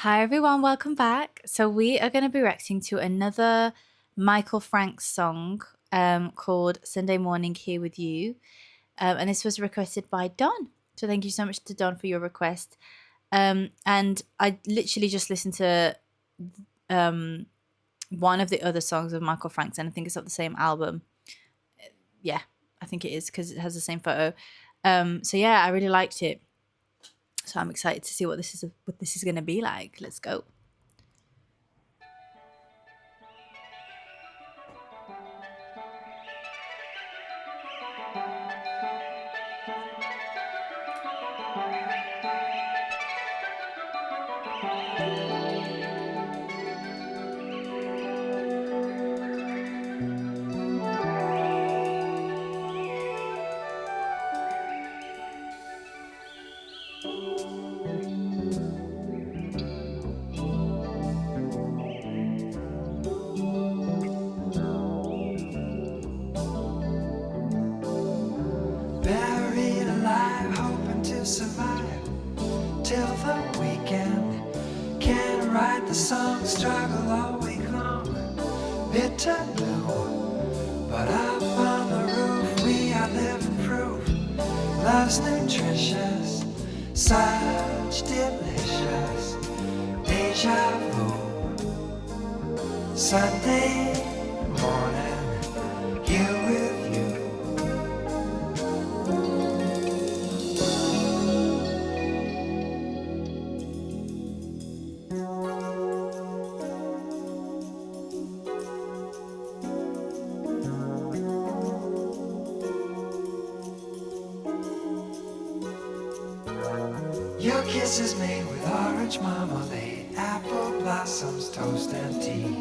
Hi everyone, welcome back. So we are going to be reacting to another Michael Franks song called Sunday Morning Here With You. And this was requested by Don. So thank you so much to Don for your request. And I literally just listened to um, one of the other songs of Michael Franks, and I think it's off the same album. Yeah, I think it is because it has the same photo. So yeah, I really liked it. So I'm excited to see what this is going to be like. Let's go. Buried alive, hoping to survive till the weekend. Can't write the song, struggle all week long. Bitter blue, but up on the roof we are living proof. Love's nutritious, such delicious deja vu. Sunday morning, here with you. Your kisses made with orange marmalade, apple blossoms, toast and tea.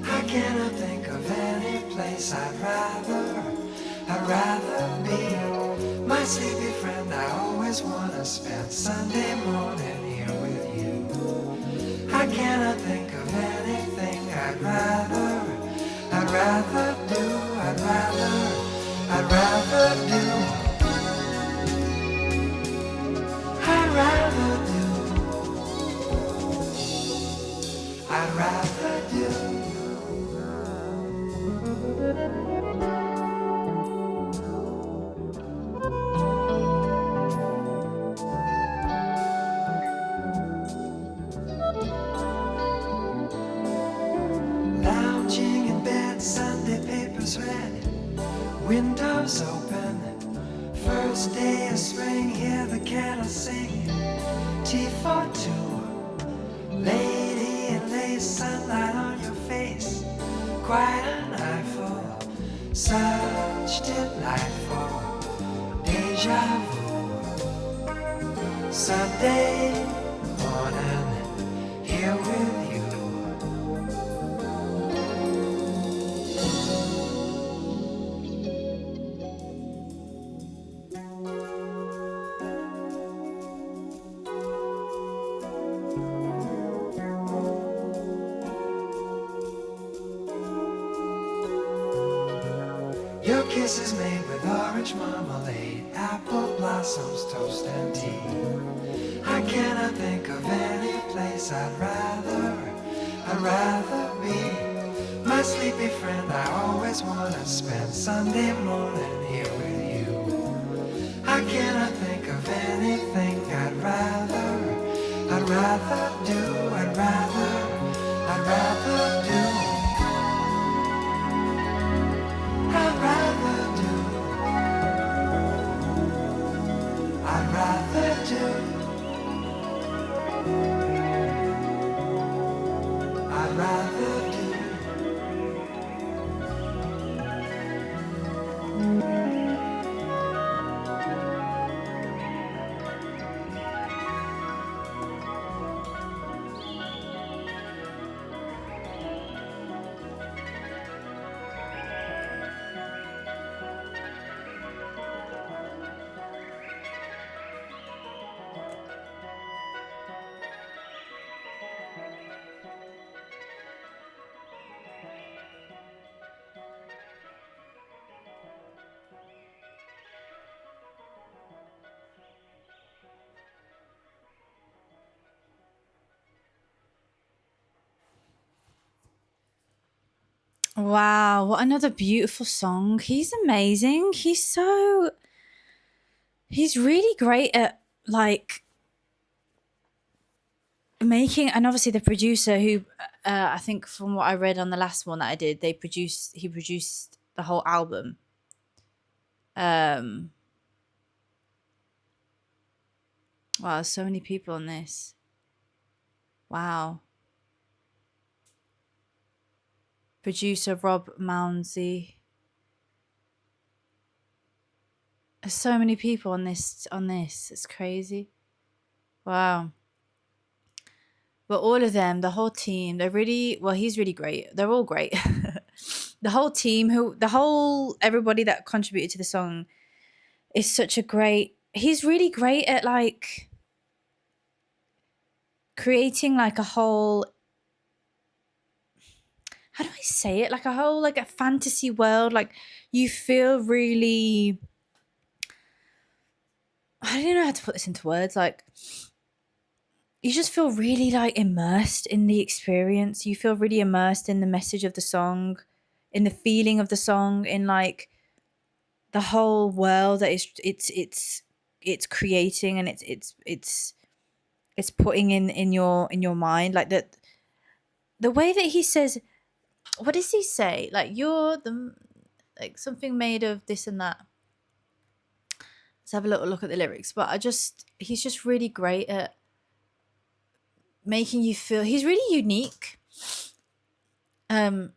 I cannot think of any place I'd rather be. My sleepy friend, I always wanna spend Sunday morning here with you. I cannot think of anything I'd rather do, I'd rather do. I'd rather do, I'd rather do. Lounging in bed, Sunday papers read, windows open. First day of spring, hear the kettle sing. Tea for two, lady in lace, sunlight on your face. Quite an eyeful, such delightful deja vu. Sunday morning, here with you. Your kisses made with orange marmalade, apple blossoms, toast and tea. I cannot think of any place I'd rather be. My sleepy friend, I always wanna spend Sunday morning here with you. I cannot think of anything I'd rather do, I'd rather do. I'd rather do, I'd rather do, I'd rather do. Wow, what another beautiful song. He's amazing. He's really great at like making, and obviously the producer who I think from what I read on the last one that I did, he produced the whole album. Um wow, so many people on this. Wow. Producer Rob Mounsey. There's so many people on this. It's crazy. Wow. But all of them, the whole team, they're really well, he's really great. They're all great. The whole team, everybody that contributed to the song is such a great, he's really great at like creating like a whole, how do I say it? Like a whole, like a fantasy world. Like you feel really, I don't know how to put this into words. Like you just feel really like immersed in the experience. You feel really immersed in the message of the song, in the feeling of the song, in like the whole world that it's creating, and it's putting in your mind. Like the way that he says, what does he say? Like you're the, like something made of this and that. Let's have a little look at the lyrics. But he's just really great at making you feel. He's really unique. Um,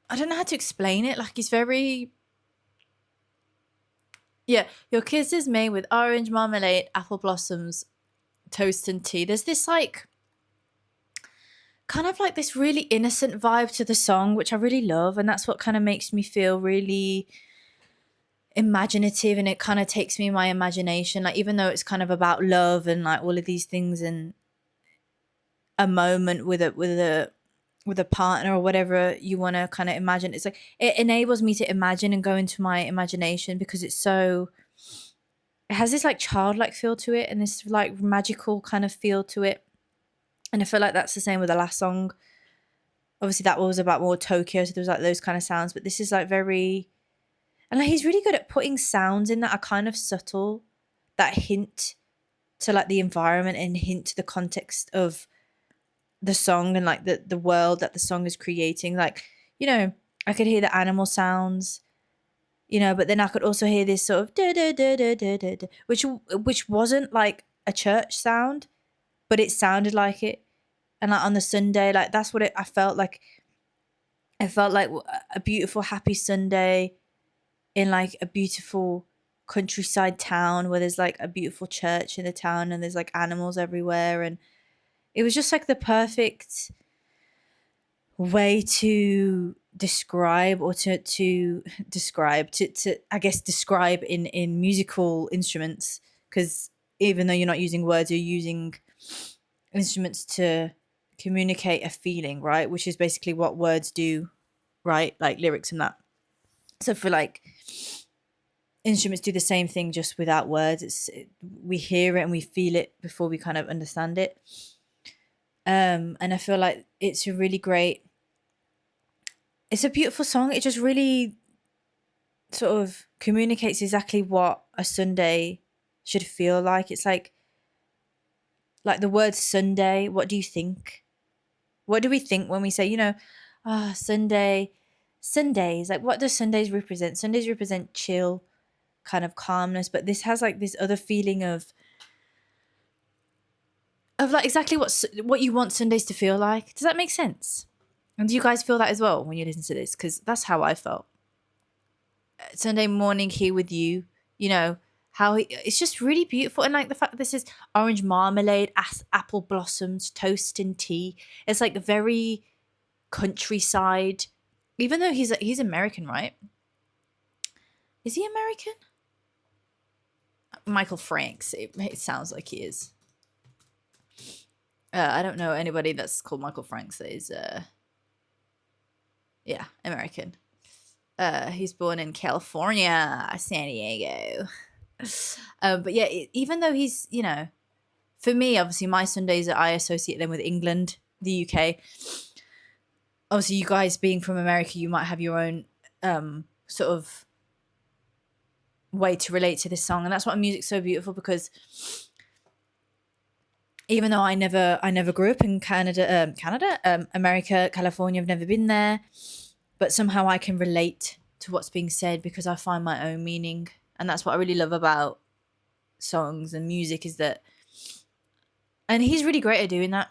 I don't know how to explain it. Like he's very, yeah. Your kiss is made with orange marmalade, apple blossoms, toast and tea. There's this like kind of like this really innocent vibe to the song, which I really love, and that's what kind of makes me feel really imaginative, and it kind of takes me in my imagination. Like even though it's kind of about love and like all of these things and a moment with a partner or whatever you want to kind of imagine, it's like it enables me to imagine and go into my imagination because it has this like childlike feel to it and this like magical kind of feel to it. And I feel like that's the same with the last song. Obviously that was about more Tokyo, so there was like those kind of sounds, but this is like very, and like he's really good at putting sounds in that are kind of subtle, that hint to like the environment and hint to the context of the song and like the world that the song is creating. Like, you know, I could hear the animal sounds, you know, but then I could also hear this sort of da da da da da da, da which wasn't like a church sound, but it sounded like it. And like on the Sunday, like that's what I felt like. I felt like a beautiful, happy Sunday in like a beautiful countryside town where there's like a beautiful church in the town and there's like animals everywhere, and it was just like the perfect way to describe or to describe to I guess describe in musical instruments, because even though you're not using words, you're using instruments to communicate a feeling, right? Which is basically what words do, right? Like lyrics and that. So for like instruments do the same thing just without words. We hear it and we feel it before we kind of understand it. And I feel like it's a really great, it's a beautiful song. It just really sort of communicates exactly what a Sunday should feel like. It's like the word Sunday. What do you think? What do we think when we say, you know, Sunday, Sundays? Like, what does Sundays represent? Sundays represent chill, kind of calmness, but this has like this other feeling of like exactly what you want Sundays to feel like. Does that make sense? And do you guys feel that as well when you listen to this? Because that's how I felt. Sunday morning here with you, you know, it's just really beautiful. And like the fact that this is orange marmalade, apple blossoms, toast and tea. It's like very countryside. Even though he's American, right? Is he American? Michael Franks. It sounds like he is. I don't know anybody that's called Michael Franks that is, yeah, American. He's born in California, San Diego. But yeah, even though he's, you know, for me, obviously, my Sundays I associate them with England, the UK. Obviously, you guys being from America, you might have your own sort of way to relate to this song, and that's why music's so beautiful, because even though I never grew up in America, California, I've never been there, but somehow I can relate to what's being said because I find my own meaning, and that's what I really love about songs and music, is that, and he's really great at doing that.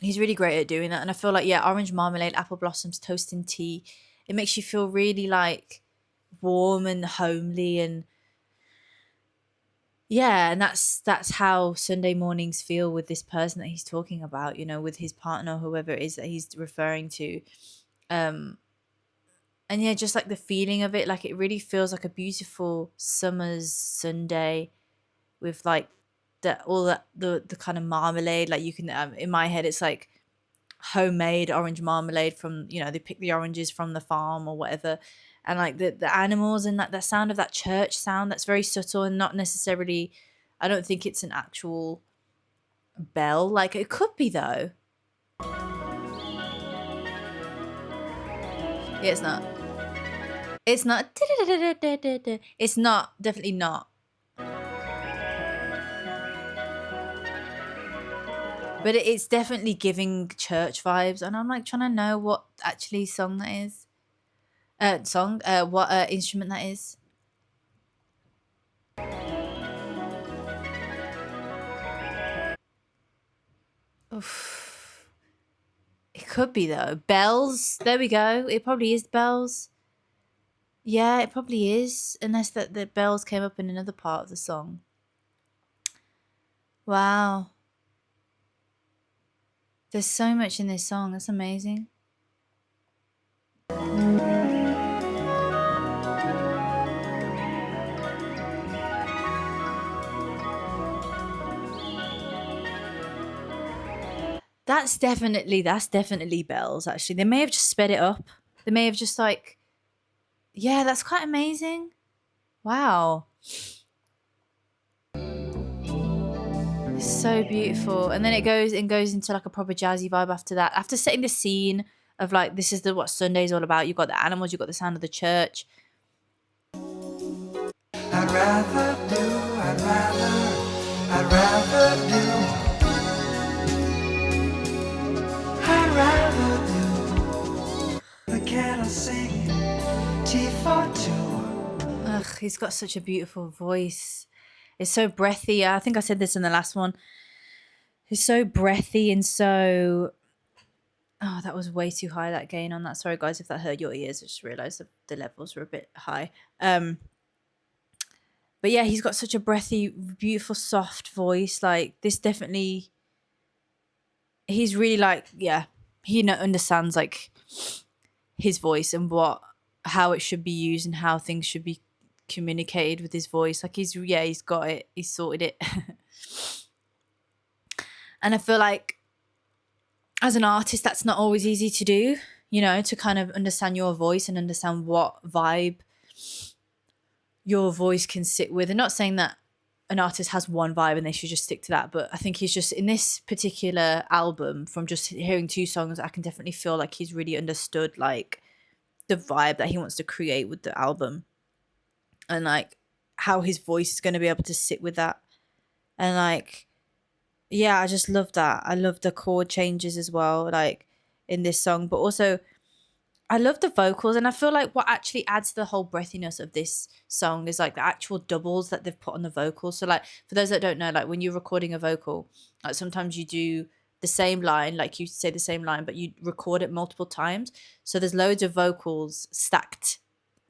He's really great at doing that, and I feel like, yeah, orange marmalade, apple blossoms, toast and tea, it makes you feel really like warm and homely, and yeah, and that's how Sunday mornings feel with this person that he's talking about, with his partner, whoever it is that he's referring to. Um and yeah, just like the feeling of it, like it really feels like a beautiful summer's Sunday with like the kind of marmalade, like you can, in my head it's like homemade orange marmalade from, they pick the oranges from the farm or whatever, and like the animals, and that sound of that church sound that's very subtle and not necessarily, I don't think it's an actual bell, like it could be though. Yeah, it's not, it's not, definitely not, but it's definitely giving church vibes, and I'm like trying to know what actually song that is, what instrument that is. Oof. It could be though. Bells. There we go. It probably is bells. Yeah, it probably is. Unless that the bells came up in another part of the song. Wow. There's so much in this song. That's amazing. That's definitely bells, actually. They may have just sped it up. They may have just like, yeah, that's quite amazing. Wow. It's so beautiful. And then it goes into like a proper jazzy vibe after that. After setting the scene of like, this is what Sunday's all about. You've got the animals, you've got the sound of the church. I'd rather do, I'd rather do, I'd rather do the kettle sing, tea for two. Ugh, he's got such a beautiful voice. It's so breathy. I think I said this in the last one. He's so breathy and so. Oh, that was way too high, that gain on that. Sorry, guys, if that hurt your ears. I just realised that the levels were a bit high. But yeah, he's got such a breathy, beautiful, soft voice. Like, this definitely. He's really like, yeah, he understands like his voice and how it should be used and how things should be communicated with his voice. Like, he's got it. He's sorted it. And I feel like as an artist, that's not always easy to do, to kind of understand your voice and understand what vibe your voice can sit with. And not saying that an artist has one vibe and they should just stick to that, but I think he's just, in this particular album, from just hearing 2 songs, I can definitely feel like he's really understood like the vibe that he wants to create with the album, and like how his voice is going to be able to sit with that. And like, yeah, I just love that. I love the chord changes as well, like in this song, but also I love the vocals. And I feel like what actually adds to the whole breathiness of this song is like the actual doubles that they've put on the vocals. So like, for those that don't know, like when you're recording a vocal, like sometimes you do the same line, like you say the same line, but you record it multiple times. So there's loads of vocals stacked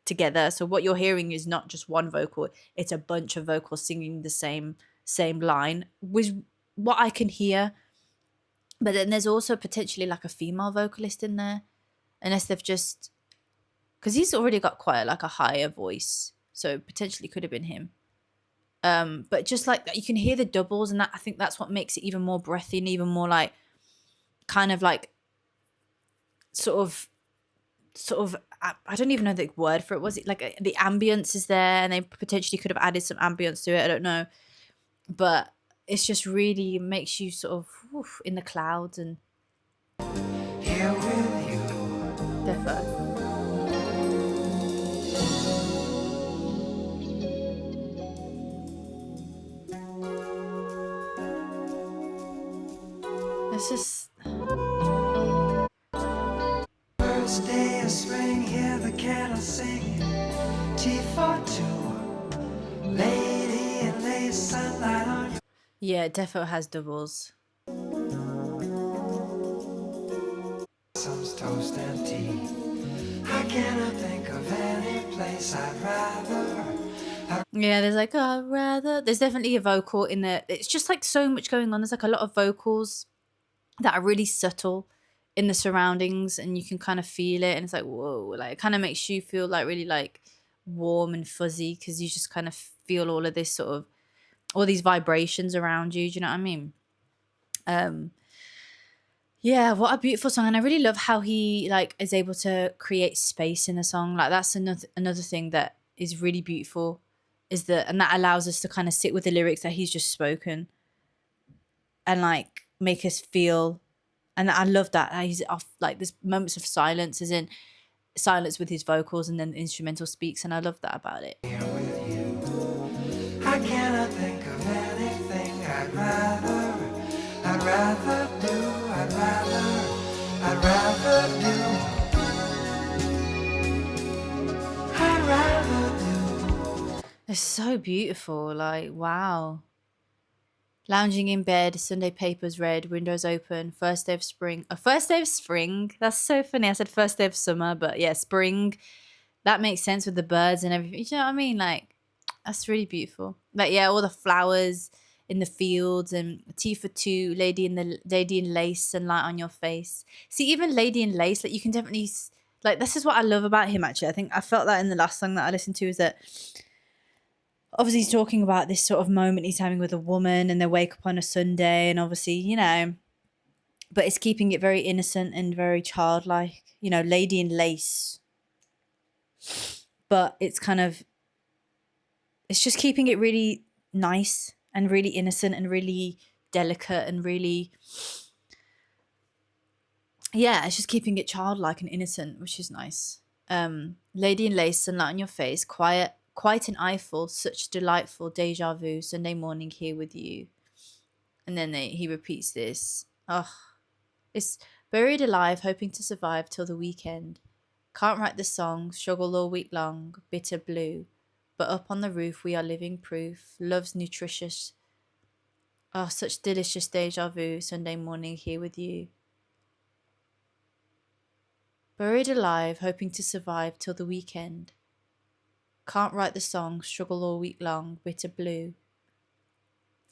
together. So what you're hearing is not just one vocal, it's a bunch of vocals singing the same line, which what I can hear. But then there's also potentially like a female vocalist in there, unless they've just, because he's already got quite like a higher voice, so potentially could have been him. But just like you can hear the doubles, and that, I think that's what makes it even more breathy and even more like kind of like sort of I don't even know the word for it. Was it like the ambience is there, and they potentially could have added some ambience to it? I don't know, but it's just really makes you sort of in the clouds and here with you. defo. It's just First day of spring, hear the cattle sing. Tea for two, lady and lace, sunlight on your yeah, it defo has doubles. some toast and tea. I cannot think of any place I'd rather. Yeah, there's like, oh, rather. There's definitely a vocal in there. It's just like so much going on. There's like a lot of vocals that are really subtle in the surroundings, and you can kind of feel it. And it's like, whoa, like it kind of makes you feel like really like warm and fuzzy because you just kind of feel all of this sort of all these vibrations around you. Do you know what I mean? Um, yeah, what a beautiful song, and I really love how he like is able to create space in the song. Like that's another thing that is really beautiful, is that and that allows us to kind of sit with the lyrics that he's just spoken and like make us feel. And I love that how he's off like there's moments of silence, as in silence with his vocals, and then the instrumental speaks, and I love that about it. Here with you. I cannot think of anything I'd rather do, I'd rather do, I'd rather do. It's so beautiful, like wow. Lounging in bed, Sunday papers read, windows open, first day of spring. A first day of spring? That's so funny. I said first day of summer, but yeah, spring. That makes sense with the birds and everything. You know what I mean? Like, that's really beautiful. Like, yeah, all the flowers in the fields and tea for two, lady in lace, sunlight on your face. See, even lady in lace, like you can definitely like this is what I love about him. Actually, I think I felt that in the last song that I listened to is that obviously he's talking about this sort of moment he's having with a woman and they wake up on a Sunday and obviously, but it's keeping it very innocent and very childlike, lady in lace. But it's just keeping it really nice and really innocent and really delicate and really, yeah, it's just keeping it childlike and innocent, which is nice. Lady in lace, sunlight on your face, quiet, quite an eyeful, such delightful deja vu, Sunday morning here with you. And then he repeats this. Oh, it's buried alive, hoping to survive till the weekend. Can't write the song, struggle all week long, bitter blue. But up on the roof we are living proof. Love's nutritious. Oh, such delicious deja vu, Sunday morning here with you. Buried alive, hoping to survive till the weekend. Can't write the song, struggle all week long, bitter blue.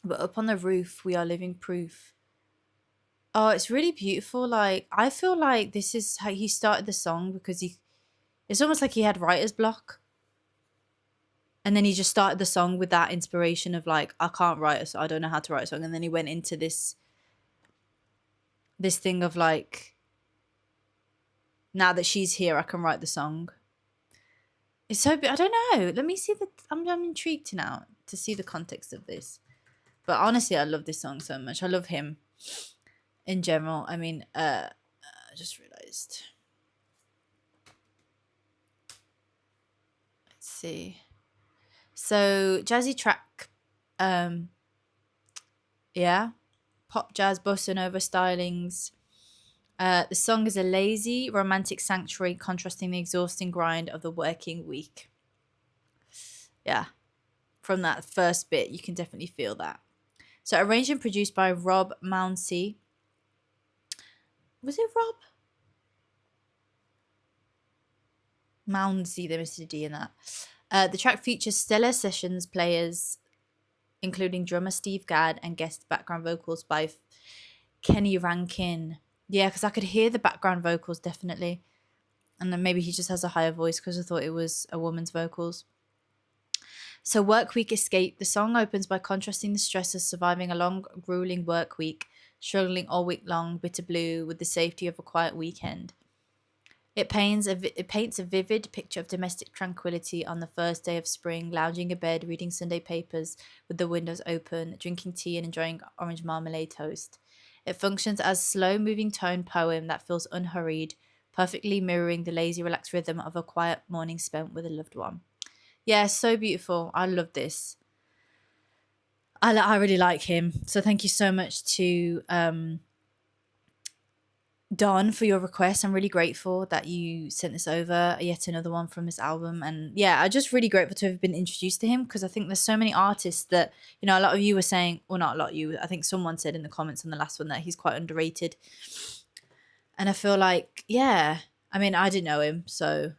But up on the roof we are living proof. Oh, it's really beautiful. Like I feel like this is how he started the song because it's almost like he had writer's block. And then he just started the song with that inspiration of like, I can't write a song, I don't know how to write a song. And then he went into this thing of like, now that she's here, I can write the song. It's so I don't know. Let me see I'm intrigued now to see the context of this. But honestly, I love this song so much. I love him in general. I mean, I just realized. Let's see. So jazzy track, yeah, pop, jazz, bossa nova stylings. The song is a lazy, romantic sanctuary contrasting the exhausting grind of the working week. Yeah, from that first bit, you can definitely feel that. So arranged and produced by Rob Mounsey. Was it Rob? Mounsey, there is a D in that. The track features stellar sessions players, including drummer Steve Gadd and guest background vocals by Kenny Rankin. Yeah, because I could hear the background vocals definitely. And then maybe he just has a higher voice because I thought it was a woman's vocals. So Work Week Escape. The song opens by contrasting the stress of surviving a long, grueling work week, struggling all week long, bitter blue, with the safety of a quiet weekend. It paints a vivid picture of domestic tranquility on the first day of spring, lounging in bed, reading Sunday papers with the windows open, drinking tea and enjoying orange marmalade toast. It functions as a slow-moving tone poem that feels unhurried, perfectly mirroring the lazy, relaxed rhythm of a quiet morning spent with a loved one. Yeah, so beautiful. I love this. I really like him. So thank you so much to Don, for your request. I'm really grateful that you sent this over, yet another one from this album. And yeah, I'm just really grateful to have been introduced to him, because I think there's so many artists that, a lot of you were saying, well, not a lot of you, I think someone said in the comments on the last one that he's quite underrated. And I feel like, yeah, I mean, I didn't know him, so,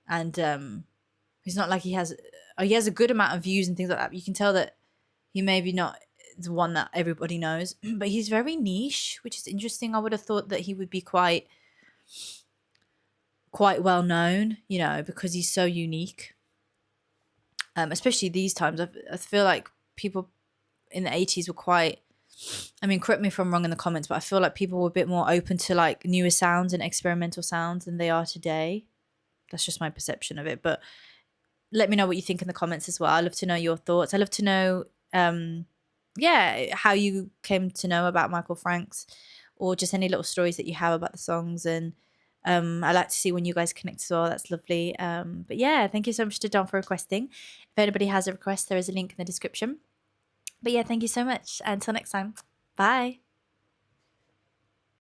and he's not like he has a good amount of views and things like that, but you can tell that he maybe not the one that everybody knows, but he's very niche, which is interesting. I would have thought that he would be quite well known, because he's so unique. Especially these times, I feel like people in the 80s were quite. I mean, correct me if I'm wrong in the comments, but I feel like people were a bit more open to like newer sounds and experimental sounds than they are today. That's just my perception of it. But let me know what you think in the comments as well. I love to know your thoughts. I love to know, yeah, how you came to know about Michael Franks, or just any little stories that you have about the songs. And I like to see when you guys connect as well. That's lovely. But yeah, thank you so much to Don for requesting. If anybody has a request, there is a link in the description. But yeah, thank you so much. Until next time. Bye.